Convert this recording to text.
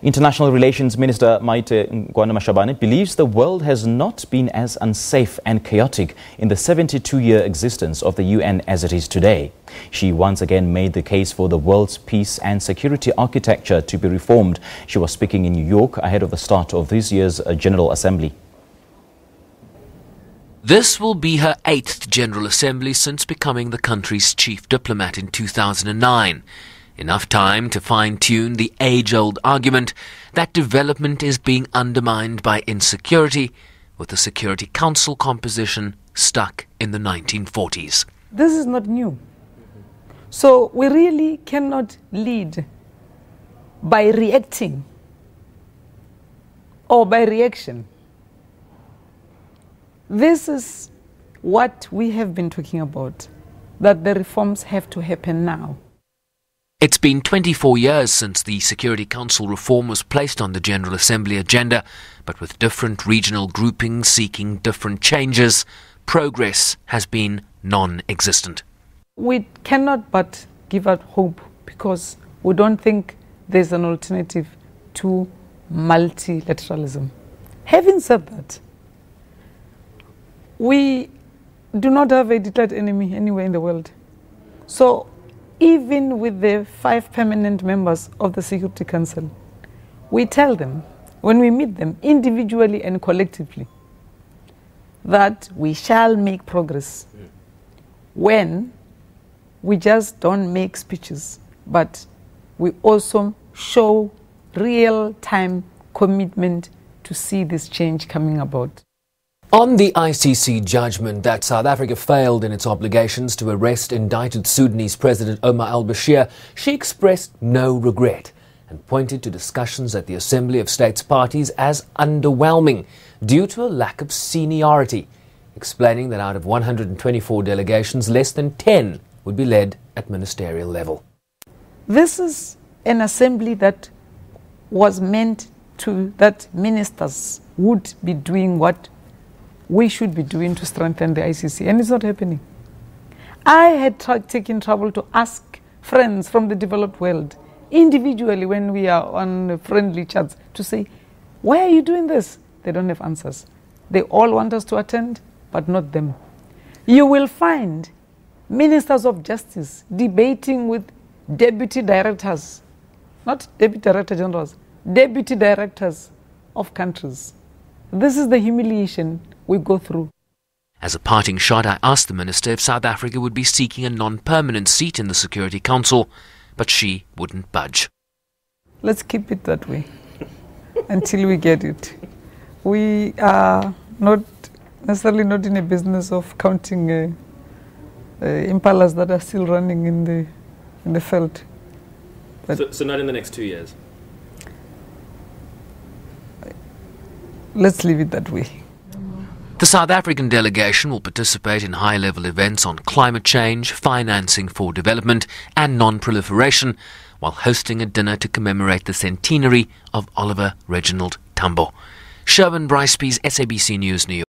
International Relations Minister Maite Nkoana-Mashabane believes the world has not been as unsafe and chaotic in the 72-year existence of the UN as it is today. She once again made the case for the world's peace and security architecture to be reformed. She was speaking in New York ahead of the start of this year's General Assembly. This will be her 8th General Assembly since becoming the country's chief diplomat in 2009. Enough time to fine-tune the age-old argument that development is being undermined by insecurity, with the Security Council composition stuck in the 1940s. This is not new. So we really cannot lead by reacting or by reaction. This is what we have been talking about, that the reforms have to happen now. It's been 24 years since the Security Council reform was placed on the General Assembly agenda, but with different regional groupings seeking different changes, progress has been non-existent. We cannot but give up hope because we don't think there's an alternative to multilateralism. Having said that, we do not have a declared enemy anywhere in the world. So even with the 5 permanent members of the Security Council, we tell them, when we meet them individually and collectively, that we shall make progress when we just don't make speeches, but we also show real-time commitment to see this change coming about. On the ICC judgment that South Africa failed in its obligations to arrest indicted Sudanese President Omar al-Bashir, she expressed no regret and pointed to discussions at the Assembly of States Parties as underwhelming due to a lack of seniority, explaining that out of 124 delegations, less than 10 would be led at ministerial level. This is an assembly that was meant to, that ministers would be doing what we should be doing to strengthen the ICC, and it's not happening. I had taken trouble to ask friends from the developed world individually when we are on friendly chats to say, why are you doing this? They don't have answers. They all want us to attend, but not them. You will find ministers of justice debating with deputy directors, not deputy director generals, deputy directors of countries. This is the humiliation we go through. As a parting shot, I asked the minister if South Africa would be seeking a non-permanent seat in the Security Council, but she wouldn't budge. Let's keep it that way until we get it. We are not necessarily not in a business of counting impalas that are still running in the field. So not in the next 2 years? Let's leave it that way. The South African delegation will participate in high-level events on climate change, financing for development and non-proliferation, while hosting a dinner to commemorate the centenary of Oliver Reginald Tambo. Sherwin Brycepease, SABC News, New York.